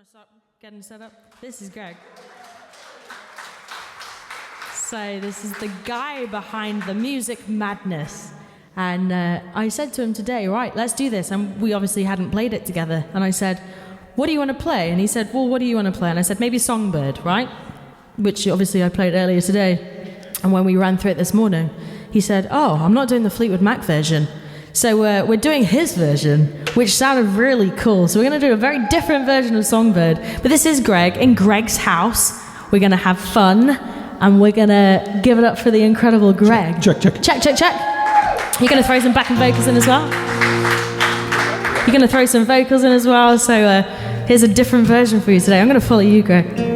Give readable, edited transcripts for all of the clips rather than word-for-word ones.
want to start getting set up? This is Greg. So this is the guy behind the music madness. And I said to him today, right, let's do this. And we obviously hadn't played it together. And I said, what do you want to play? And he said, well, what do you want to play? And I said, maybe Songbird, right? Which obviously I played earlier today. And when we ran through it this morning, he said, oh, I'm not doing the Fleetwood Mac version. So we're doing his version, which sounded really cool. So we're going to do a very different version of Songbird. But this is Greg, in Greg's house. We're going to have fun, and we're going to give it up for the incredible Greg. Check. You're going to throw some backing vocals in as well? You're going to throw some vocals in as well? So here's a different version for you today. I'm going to follow you, Greg.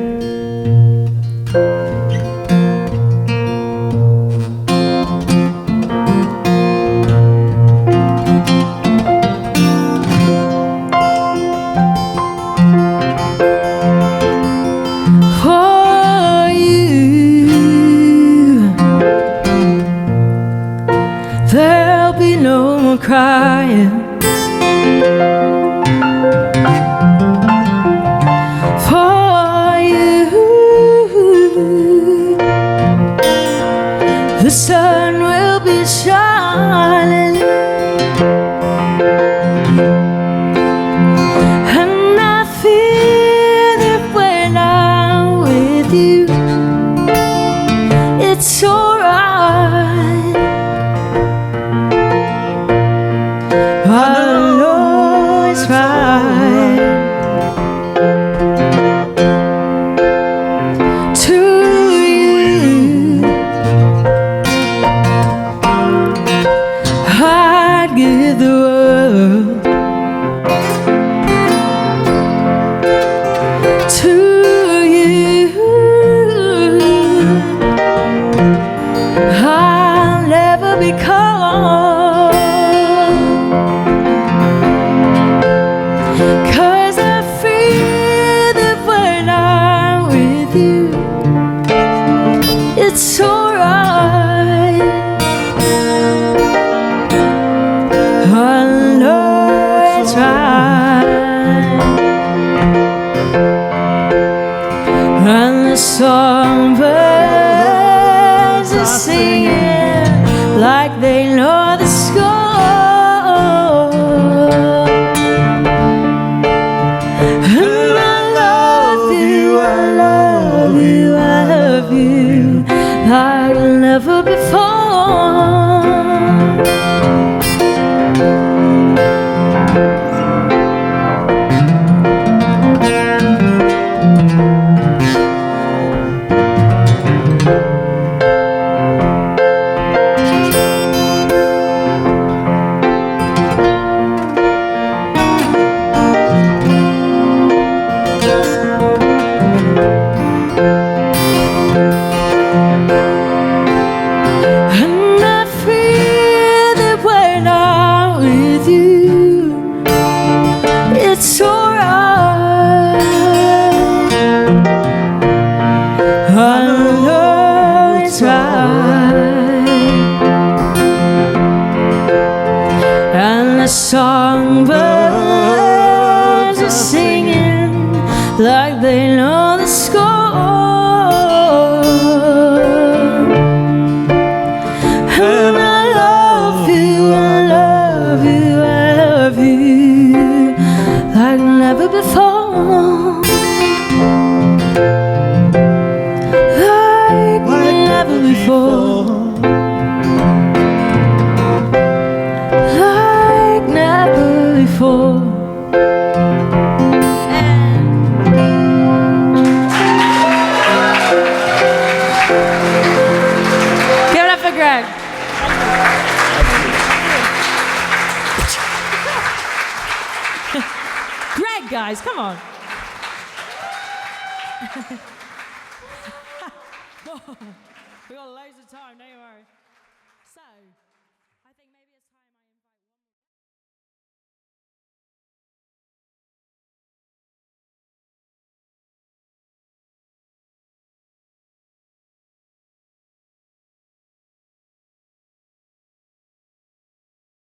There'll be no more crying for you. The sun will be shining, and I feel that when I'm with you, it's alright. I know it's right to you. I'd give the world to you. I'll never be cold, 'cause I feel that when I'm with you, it's alright. I know it's right. And the songbirds are singing like they know the score. Like never before. It's alright. I know it's right. And the songbirds are singing like they know the score. And I love you, I love you, I love you like never before. Like never before. Like never before. Give it up for Greg. Greg, guys, come on. We got loads of time, don't you worry.